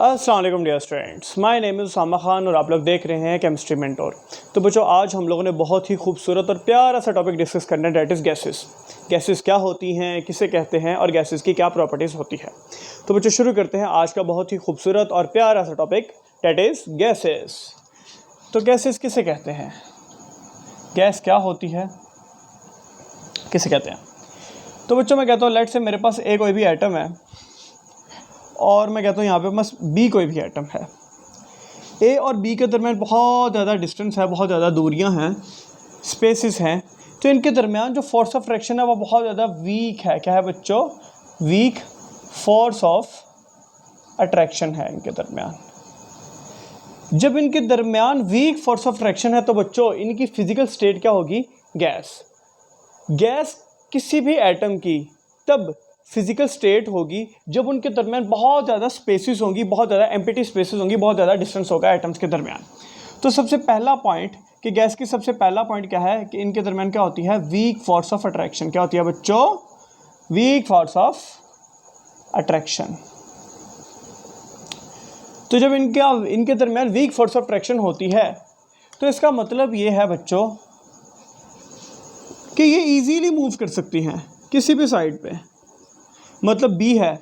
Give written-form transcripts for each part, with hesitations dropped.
अस्सलाम वालेकुम dear students, my name is Usama Khan और आप लोग देख रहे हैं केमिस्ट्री मेंटोर। तो बच्चों, आज हम लोगों ने बहुत ही खूबसूरत और प्यारा सा टॉपिक डिस्कस करना है, डेट इज़ गैसेस। गैसेस क्या होती हैं, किसे कहते हैं और गैसेस की क्या प्रॉपर्टीज़ होती है। तो बच्चों, शुरू करते हैं आज का बहुत ही खूबसूरत और प्यारा सा टॉपिक, डेट इज़ गैसेस। तो गैसेस किसे कहते हैं, गैस क्या होती है, किसे कहते हैं। तो बच्चों, मैं कहता हूँ लेट से मेरे पास ए कोई भी एटम है और मैं कहता हूँ यहाँ पे बस बी कोई भी एटम है। ए और बी के दरमियान बहुत ज़्यादा डिस्टेंस है, बहुत ज़्यादा दूरियाँ हैं, स्पेसेस हैं। तो इनके दरमियान जो फोर्स ऑफ फ्रैक्शन है वो बहुत ज़्यादा वीक है। क्या है बच्चों? वीक फोर्स ऑफ अट्रैक्शन है इनके दरमियान। जब इनके दरमियान वीक फोर्स ऑफ फ्रैक्शन है तो बच्चों इनकी फिजिकल स्टेट क्या होगी? गैस। गैस किसी भी एटम की तब फिजिकल स्टेट होगी जब उनके दरमियान बहुत ज़्यादा स्पेसेस होंगी, बहुत ज़्यादा एम्प्टी स्पेसेस होंगी, बहुत ज़्यादा डिस्टेंस होगा एटम्स के दरमियान। तो सबसे पहला पॉइंट कि गैस की सबसे पहला पॉइंट क्या है कि इनके दरमियान क्या होती है? Weak force of attraction. क्या होती है बच्चों? Weak force of attraction. तो जब इनके दरमियान वीक फोर्स ऑफ अट्रैक्शन होती है तो इसका मतलब ये है बच्चों कि ये इजीली मूव कर सकती हैं किसी भी साइड पे। मतलब बी है,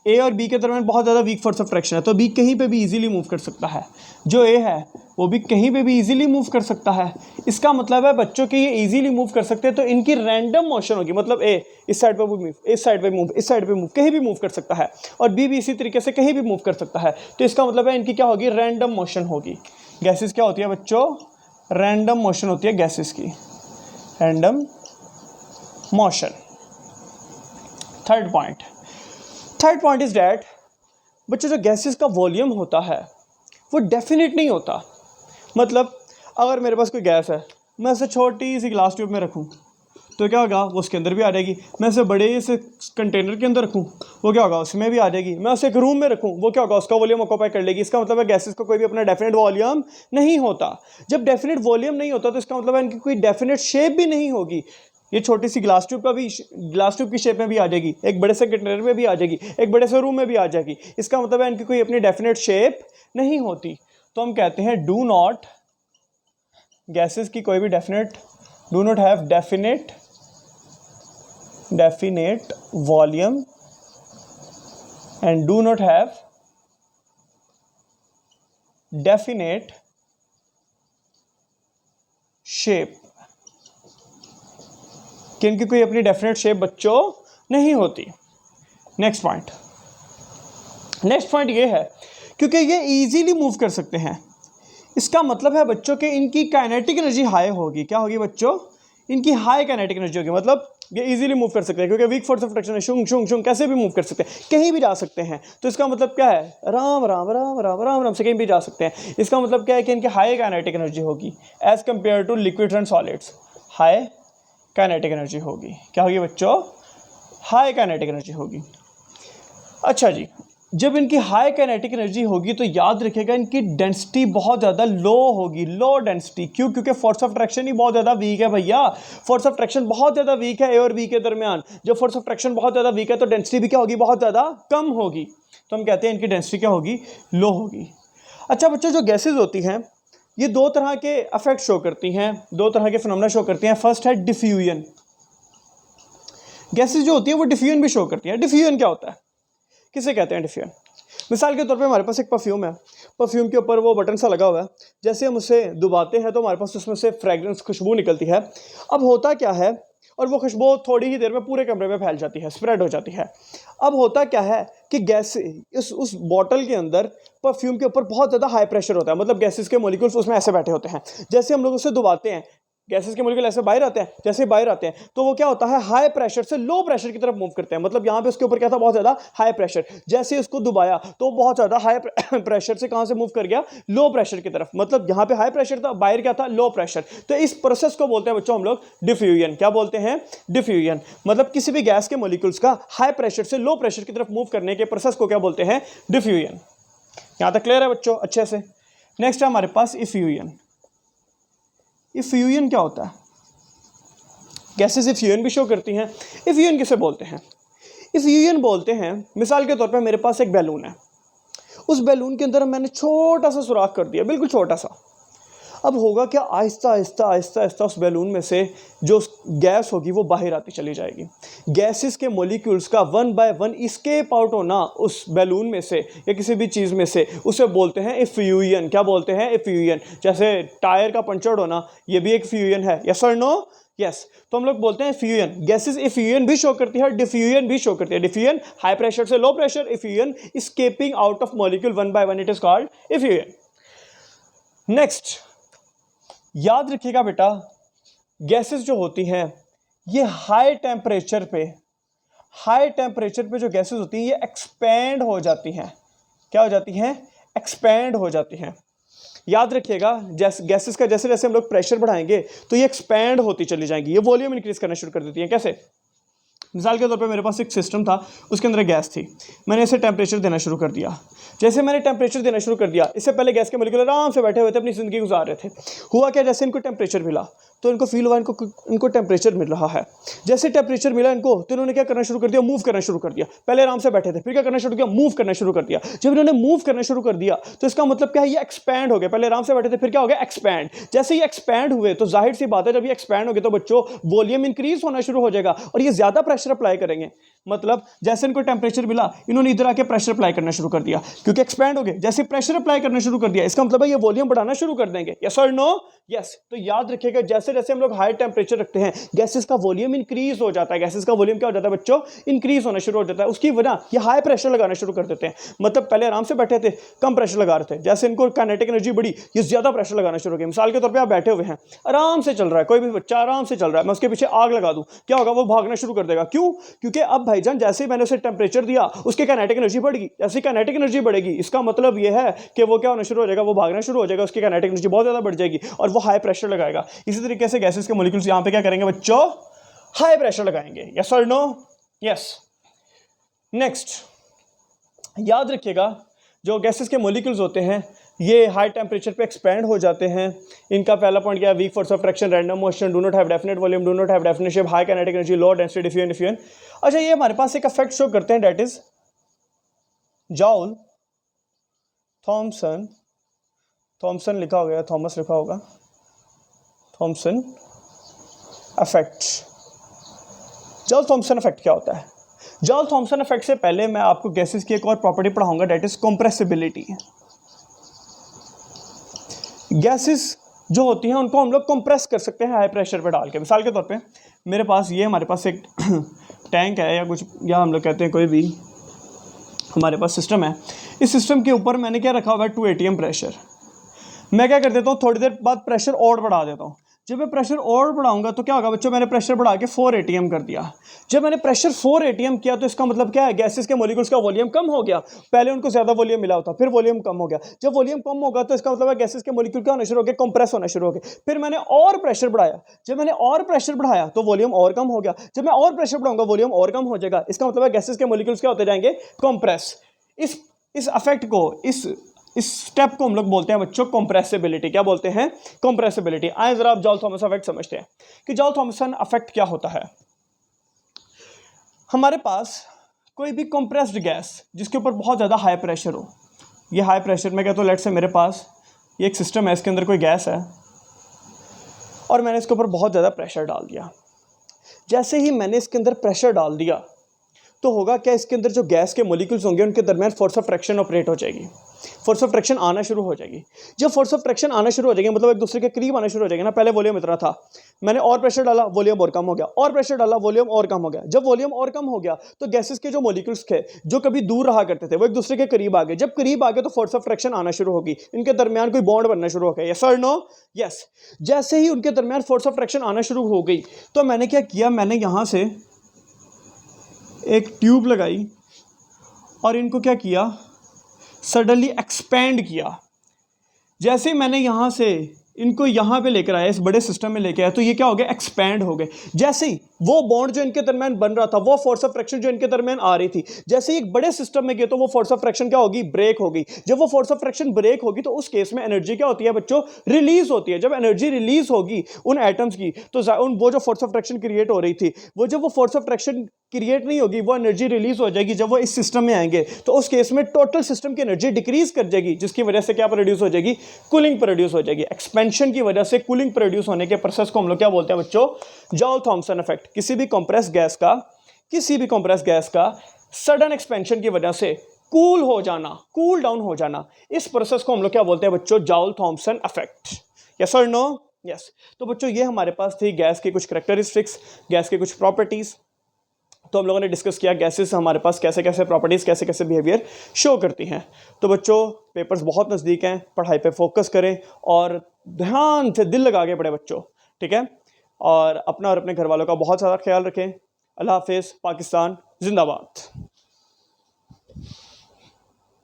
ए और बी के दरमियान बहुत ज़्यादा वीक फोर्स ऑफ फ्रैक्शन है तो बी कहीं पे भी इजीली मूव कर सकता है। जो ए है वो भी कहीं पे भी इजीली मूव कर सकता है। इसका मतलब है बच्चों कि ये इजीली मूव कर सकते हैं तो इनकी रैंडम मोशन होगी। मतलब ए इस साइड पे मूव, इस साइड पे मूव, इस साइड पे मूव, कहीं भी मूव कर सकता है और बी भी इसी तरीके से कहीं भी मूव कर सकता है। तो इसका मतलब है इनकी क्या होगी? रैंडम मोशन होगी। गैसेस क्या होती है बच्चों? रैंडम मोशन होती है गैसेस की, random motion. Third point is that बच्चों जो गैसेस का वॉल्यूम होता है वो डेफिनेट नहीं होता। मतलब अगर मेरे पास कोई गैस है, मैं उसे छोटी सी ग्लास ट्यूब में रखूं तो क्या होगा? वो उसके अंदर भी आ जाएगी। मैं उसे बड़े से कंटेनर के अंदर रखूं, वो क्या होगा? उसमें भी आ जाएगी। मैं उसे एक रूम में रखूं, वो क्या होगा? उसका वॉल्यूम ऑक्यूपाई कर लेगी। इसका मतलब है गैसेस का कोई भी अपना डेफिनेट वॉल्यूम नहीं होता। जब डेफिनेट वॉल्यूम नहीं होता तो इसका मतलब है इनकी कोई डेफिनेट शेप भी नहीं होगी। ये छोटी सी ग्लास ट्यूब की शेप में भी आ जाएगी, एक बड़े से कंटेनर में भी आ जाएगी, एक बड़े से रूम में भी आ जाएगी। इसका मतलब है इनकी कोई अपनी डेफिनेट शेप नहीं होती। तो हम कहते हैं डू नॉट, गैसेस की कोई भी do not have definite volume and do not have definite shape. कि इनकी कोई अपनी डेफिनेट शेप बच्चों नहीं होती। नेक्स्ट पॉइंट ये है क्योंकि ये इजीली मूव कर सकते हैं। इसका मतलब है बच्चों कि इनकी काइनेटिक एनर्जी हाई होगी। क्या होगी बच्चों? इनकी हाई काइनेटिक एनर्जी होगी। मतलब ये इजीली मूव कर सकते हैं क्योंकि वीक फोर्स ऑफ फ्रैक्शन है, शुंग शुंग शुंग कैसे भी मूव कर सकते हैं, कहीं भी जा सकते हैं। तो इसका मतलब क्या है? राम राम राम राम राम राम से कहीं भी जा सकते हैं। इसका मतलब क्या है कि इनकी हाई काइनेटिक एनर्जी होगी as compare to liquids and solids. High kinetic energy होगी। क्या होगी बच्चों? हाई काइनेटिक एनर्जी होगी। अच्छा जी, जब इनकी हाई काइनेटिक एनर्जी होगी तो याद रखिएगा इनकी डेंसिटी बहुत ज़्यादा लो होगी, लो डेंसिटी। क्यों? क्योंकि फोर्स ऑफ ट्रैक्शन ही बहुत ज़्यादा वीक है भैया। फोर्स ऑफ ट्रैक्शन बहुत ज़्यादा वीक है ए और बी के दरमियान। जब फोर्स ऑफ ट्रैक्शन बहुत ज़्यादा वीक है तो डेंसिटी भी क्या होगी? बहुत ज़्यादा कम होगी। तो हम कहते हैं इनकी डेंसिटी क्या होगी? लो होगी। अच्छा बच्चों, जो गैसेज होती हैं ये दो तरह के इफेक्ट शो करती हैं, दो तरह के फिनोमेना शो करती हैं। फर्स्ट है डिफ्यूजन। गैसेज जो होती है वो डिफ्यूजन भी शो करती है। डिफ्यूजन क्या होता है, किसे कहते हैं डिफ्यूजन? मिसाल के तौर पे हमारे पास एक परफ्यूम है, परफ्यूम के ऊपर वो बटन सा लगा हुआ है। जैसे हम उसे दबाते हैं तो हमारे पास उसमें से फ्रेग्रेंस, खुशबू निकलती है। अब होता क्या है, और वो खुशबू थोड़ी ही देर में पूरे कमरे में फैल जाती है, स्प्रेड हो जाती है। अब होता क्या है कि गैस उस बॉटल के अंदर परफ्यूम के ऊपर बहुत ज़्यादा हाई प्रेशर होता है। मतलब गैसेस के मॉलिक्यूल्स उसमें ऐसे बैठे होते हैं। जैसे हम लोग उसे दबाते हैं, गैसेस के मॉलिक्यूल ऐसे बाहर आते हैं, जैसे बाहर आते हैं तो वो क्या होता है? हाई प्रेशर से लो प्रेशर की तरफ मूव करते हैं। मतलब यहाँ पे उसके ऊपर क्या था? बहुत ज़्यादा हाई प्रेशर। जैसे उसको दबाया तो बहुत ज़्यादा हाई प्रेशर से कहाँ से मूव कर गया? लो प्रेशर की तरफ। मतलब यहाँ पे हाई प्रेशर था, बाहर क्या था? Low pressure. तो इस प्रोसेस को बोलते हैं बच्चों हम लोग डिफ्यूजन। क्या बोलते हैं? डिफ्यूजन। मतलब किसी भी गैस के मॉलिक्यूल्स का हाई प्रेशर से लो प्रेशर की तरफ मूव करने के प्रोसेस को क्या बोलते हैं? डिफ्यूजन। यहाँ तक क्लियर है बच्चों अच्छे से? नेक्स्ट है हमारे पास इफ्यूजन। इफ्यूजन क्या होता है? गैसेस इफ्यूजन भी शो करती हैं। इफ्यूजन किसे बोलते हैं? इफ्यूजन बोलते हैं, मिसाल के तौर पे मेरे पास एक बैलून है, उस बैलून के अंदर मैंने छोटा सा सुराख कर दिया, बिल्कुल छोटा सा। अब होगा क्या, आहिस्ता आहिस्ता आहिस्ता आहिस्ता उस बैलून में से जो गैस होगी वो बाहर आती चली जाएगी। गैसेस के मॉलिक्यूल्स का one by one escape out होना उस बैलून में से या किसी भी चीज़ में से, उसे बोलते हैं इफ्यूजन। क्या बोलते हैं? इफ्यूजन। जैसे टायर का पंचर होना, ये भी एक फ्यूजन है। यस और नो? यस। तो हम लोग बोलते हैं फ्यूजन। गैसेस इफ्यूजन भी शो करती है, डिफ्यूजन भी शो करती है। डिफ्यूजन हाई प्रेशर से low pressure, effusion escaping out of molecule one by one, it is called effusion. Next याद रखिएगा बेटा, गैसेस जो होती हैं ये हाई टेम्परेचर पे जो गैसेस होती हैं ये एक्सपैंड हो जाती हैं। क्या हो जाती हैं? एक्सपैंड हो जाती हैं। याद रखिएगा, गैसेस का जैसे जैसे हम लोग प्रेशर बढ़ाएंगे तो ये एक्सपैंड होती चली जाएंगी, ये वॉल्यूम इंक्रीज करना शुरू कर देती हैं। कैसे? मिसाल के तौर पे मेरे पास एक सिस्टम था, उसके अंदर गैस थी, मैंने इसे टेम्परेचर देना शुरू कर दिया। जैसे मैंने टेम्परेचर देना शुरू कर दिया, इससे पहले गैस के मॉलिक्यूल आराम से बैठे हुए थे, अपनी ज़िंदगी गुजार रहे थे। हुआ क्या, जैसे इनको टेम्परेचर मिला तो इनको फील हुआ इनको टेम्परेचर मिल रहा है। जैसे टेम्परेचर मिला इनको तो इन्होंने क्या करना शुरू कर दिया? मूव करना शुरू कर दिया। पहले आराम से बैठे थे, फिर क्या करना शुरू किया? मूव करना शुरू कर दिया। जब इन्होंने मूव करना शुरू कर दिया तो इसका मतलब क्या है? ये एक्सपैंड हो गए। पहले आराम से बैठे थे, फिर क्या हो गया? एक्सपैंड। जैसे ये एक्सपैंड हुए तो जाहिर सी बात है, जब ये एक्सपैंड हो गए तो बच्चों वॉल्यूम इंक्रीज होना शुरू हो जाएगा और ये ज्यादा प्रेशर अप्लाई करेंगे। मतलब जैसे इनको टेम्परेचर मिला, इन्होंने इधर आके प्रेशर अप्लाई करना शुरू कर दिया, क्योंकि एक्सपैंड हो गए। जैसे प्रेशर अप्लाई करना शुरू कर दिया, इसका मतलब है ये वॉल्यूम बढ़ाना शुरू कर देंगे। यस और नो? यस। तो याद रखिएगा, जैसे जैसे हम लोग हाई टेम्परेचर रखते हैं गैसेस का वॉल्यूम इंक्रीज हो जाता है। गैसेस का वॉल्यूम क्या हो जाता है बच्चों? इंक्रीज होना शुरू हो जाता है। उसकी वजह ये हाई प्रेशर लगाना शुरू कर देते हैं। मतलब पहले आराम से बैठे थे, कम प्रेशर लगा रहे थे, जैसे इनको काइनेटिक एनर्जी बढ़ी, ये ज्यादा प्रेशर लगाना शुरू हो गया। मिसाल के तौर पर आप बैठे हुए हैं, आराम से चल रहा है, कोई भी बच्चा आराम से चल रहा है, मैं उसके पीछे आग लगा दूं, क्या होगा? वो भागना शुरू कर देगा। क्यों? क्योंकि अब भाईजान जैसे ही मैंने उसे टेम्परेचर दिया, उसके काइनेटिक एनर्जी बढ़ गई। जैसे काइनेटिक एनर्जी बढ़ेगी, इसका मतलब यह है कि वो क्या होना शुरू हो जाएगा? वो भागना शुरू हो जाएगा, उसकी काइनेटिक एनर्जी बहुत ज्यादा बढ़ जाएगी और वो हाई प्रेशर लगाएगा। इसी तरीके से गैसेस के मॉलिक्यूल्स यहां पे क्या करेंगे बच्चों? हाई प्रेशर लगाएंगे। यस और नो? यस। नेक्स्ट याद रखिएगा, जो गैसेस के मॉलिक्यूल्स होते हैं ये हाई टेम्परेचर पे एक्सपैंड हो जाते हैं। इनका पहला पॉइंट क्या है? Weak force of fraction, random motion, do not have definite volume, do not have definite shape, high kinetic energy, low density, diffusion. अच्छा, ये हमारे पास एक इफेक्ट शो करते हैं, दैट इज जॉल थॉमसन लिखा हो गया, थॉमस लिखा होगा, Thomson effect. Joule Thomson effect क्या होता है? जॉल थॉमसन इफेक्ट से पहले मैं आपको गैसेस की एक और प्रॉपर्टी पढ़ाऊंगा, दैट इज कंप्रेसिबिलिटी। गैसेस जो होती हैं उनको हम लोग कंप्रेस कर सकते हैं हाई प्रेशर पे डाल के। मिसाल के तौर पे मेरे पास ये, हमारे पास एक टैंक है या कुछ, या हम लोग कहते हैं कोई भी हमारे पास सिस्टम है। इस सिस्टम के ऊपर मैंने क्या रखा हुआ है? 2 ATM प्रेशर। मैं क्या कर देता हूँ, थोड़ी देर बाद प्रेशर और बढ़ा देता हूँ। जब मैं प्रेशर और बढ़ाऊंगा तो क्या होगा बच्चों? मैंने प्रेशर बढ़ा के 4 ATM कर दिया। जब मैंने प्रेशर 4 ATM किया तो इसका मतलब क्या है? गैसेस के मॉलिक्यूल्स का वॉल्यूम कम हो गया। पहले उनको ज्यादा वॉल्यूम मिला होता, फिर वॉल्यूम कम हो गया। जब वॉल्यूम कम होगा तो इसका मतलब है गैसेस के मॉलिक्यूल क्या होना शुरू हो गए? कंप्रेस होना शुरू हो गए। फिर मैंने और प्रेशर बढ़ाया, जब मैंने और प्रेशर बढ़ाया तो वॉल्यूम और कम हो गया। जब मैं और प्रेशर बढ़ाऊंगा वॉल्यूम और कम हो जाएगा। इसका मतलब है गैसेस के मॉलिक्यूल्स क्या होते जाएंगे? कंप्रेस। इस इफेक्ट को, इस स्टेप को हम लोग बोलते हैं बच्चों कंप्रेसिबिलिटी। क्या बोलते हैं? कंप्रेसिबिलिटी। आए जरा आप जॉल थॉमसन इफेक्ट समझते हैं कि जॉल थॉमसन इफेक्ट क्या होता है। हमारे पास कोई भी कंप्रेस्ड गैस जिसके ऊपर बहुत ज़्यादा हाई प्रेशर हो, ये हाई प्रेशर में कहता हूँ, लेट से मेरे पास ये एक सिस्टम है, इसके अंदर कोई गैस है और मैंने इसके ऊपर बहुत ज़्यादा प्रेशर डाल दिया। जैसे ही मैंने इसके अंदर प्रेशर डाल दिया तो होगा क्या? इसके अंदर जो गैस के मॉलिक्यूल्स होंगे उनके दरमियान फोर्स ऑफ फ्रैक्शन ऑपरेट हो जाएगी, फोर्स ऑफ फ्रैक्शन आना शुरू हो जाएगी। जब फोर्स ऑफ फ्रैक्शन आना शुरू हो जाएगी मतलब एक दूसरे के करीब आना शुरू हो जाएगी ना। पहले वॉल्यूम इतना था, मैंने और प्रेशर डाला, वॉल्यूम और कम हो गया, और प्रेशर डाला, वॉल्यूम और कम हो गया। जब वॉल्यूम और कम हो गया तो गैसेस के जो मॉलिक्यूल्स थे जो कभी दूर रहा करते थे वो एक दूसरे के करीब आ गए। जब करीब आ गए तो फोर्स ऑफ फ्रैक्शन आना शुरू होगी, इनके दरमियान कोई बॉन्ड बनना शुरू हो गया। यस और नो? यस। जैसे ही उनके दरमियान फोर्स ऑफ फ्रैक्शन आना शुरू हो गई तो मैंने क्या किया? मैंने यहां से एक ट्यूब लगाई और इनको क्या किया? सडनली एक्सपैंड किया। जैसे मैंने यहाँ से इनको यहाँ पे लेकर आया, इस बड़े सिस्टम में लेकर आया, तो ये क्या हो गया? एक्सपैंड हो गए। जैसे ही वो बॉन्ड जो इनके दरमियान बन रहा था, वो फोर्स ऑफ फ्रैक्शन जो इनके दरमियान आ रही थी, जैसे ही एक बड़े सिस्टम में गए तो वो फोर्स ऑफ फ्रैक्शन क्या होगी? ब्रेक होगी। जब वो फोर्स ऑफ फ्रैक्शन ब्रेक होगी तो उस केस में एनर्जी क्या होती है बच्चों? रिलीज होती है। जब एनर्जी रिलीज होगी उन एटम्स की तो वो जो फोर्स ऑफ फ्रैक्शन क्रिएट हो रही थी, वो जब वो फोर्स ऑफ फ्रैक्शन क्रिएट नहीं होगी, वो एनर्जी रिलीज हो जाएगी जब वो इस सिस्टम में आएंगे। तो उस केस में टोटल सिस्टम की एनर्जी डिक्रीज कर जाएगी, जिसकी वजह से क्या प्रोड्यूस हो जाएगी, कूलिंग प्रोड्यूस हो जाएगी। एक्सपेंशन की वजह से कूलिंग प्रोड्यूस होने के प्रोसेस को हम लोग क्या बोलते हैं बच्चों, जॉल थॉम्सन इफेक्ट। किसी भी कंप्रेस गैस का सडन एक्सपेंशन की वजह से कूल हो जाना, कूल डाउन हो जाना, इस प्रोसेस को हम लोग क्या बोलते हैं बच्चों, जॉल थॉम्सन इफेक्ट। यस और नो? यस। तो बच्चों ये हमारे पास थी गैस की कुछ करैक्टरिस्टिक्स, गैस के कुछ प्रॉपर्टीज। तो हम लोगों ने डिस्कस किया गैसेस हमारे पास कैसे कैसे प्रॉपर्टीज, कैसे कैसे बिहेवियर शो करती हैं। तो बच्चों पेपर्स बहुत नज़दीक हैं, पढ़ाई पे फोकस करें और ध्यान से दिल लगा के पढ़े बच्चों, ठीक है। और अपना और अपने घर वालों का बहुत सारा ख्याल रखें। अल्लाह हाफिज़। पाकिस्तान जिंदाबाद।